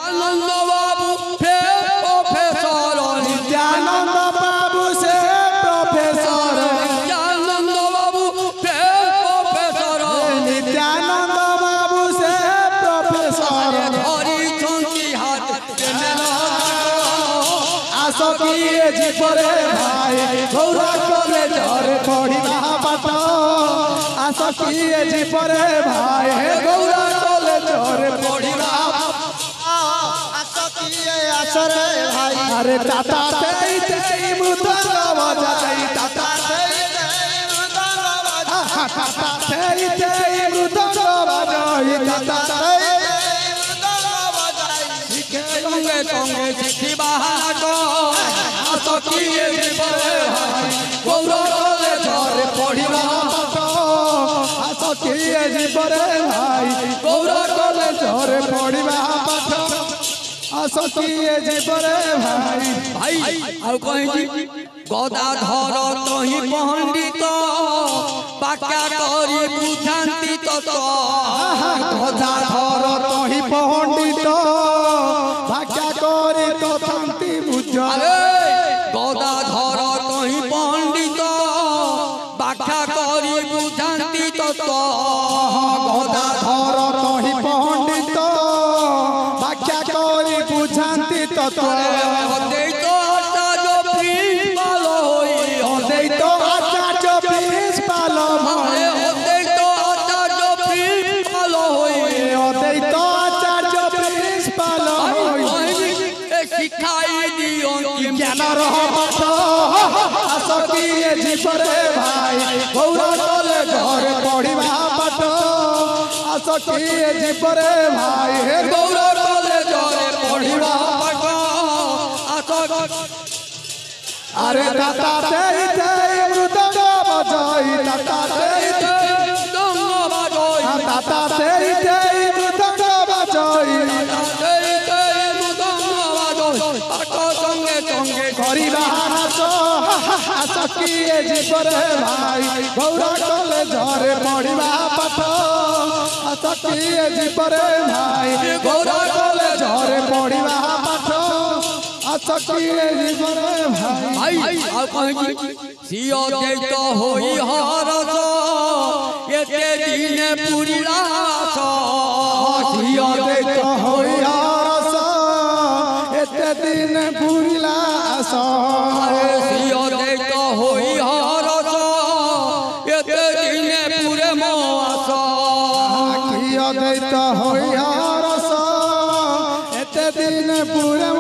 नित्यानंद बाबू फिर प्रोफेसर नित्यानंद बाबू से प्रोफेसर नित्यानंद बाबू फिर प्रोफेसर नित्यानंद बाबू से प्रोफेसर हरी चौकी हाथ आसो किए जीवरे भाई गौरा कॉलेज रे पढ़िबा पाठ आसो किए जीवरे भाई गौरा कॉलेज रे पढ़िबा आसो किए आसरे भाई अरे टाटा तेई तेई मृदंग बजाई टाटा तेई तेई मृदंग बजाई टाटा तेई तेई मृदंग बजाई टाटा तेई संगे संगे शिखिबा आसो किए जीवरे भाई गौरा कॉलेज रे पढ़िबा आसो किए जीवरे भाई गौरा कॉलेज रे पढ़िबा पाठ आसो किए जीवरे भाई भाई आउ कहि गदाधर तहि पंडित बाक्या करी बुझांती तत गदाधर तहि पंडित भाग्य करे तो शांति बुझ अरे गदाधर तहि पंडित बाक्या करी बुझांती तत गदाधर तहि पंडित भाग्य करे बुझांती तत्व देई तो आचार्य प्रिंसिपाल होई देई तो आचार्य प्रिंसिपाल अरे देई तो आचार्य प्रिंसिपाल होई देई तो आचार्य प्रिंसिपाल शिखाई दियो ज्ञान रह पाठ आसो किए जीवरे भाई गौरा कॉलेज रे पढ़िबा पाठ आसो किए जीवरे भाई गौरा कॉलेज रे पढ़िबा पाठ आसो अरे टाटा तेई तेई मृदंग बजाई टाटा तेई दंग बाजोई टाटा तेई तेई मृदंग बजाई संगे संगे करिबा नाच आसो किए जीवरे भाई गौरा कॉलेज रे पढ़िबा पाठ आसो किए जीवरे भाई गौरा कॉलेज रे पढ़िबा पाठ आसो किए जीवरे भाई भाई आ कहि सियो दैत होई हरस एते दिन पुरिला सियो दैत होई हरस एते दिन पुरिला सियो दैत होई हरस एते दिन पुरे मास सियो दैत होई हरस एते दिन पुरे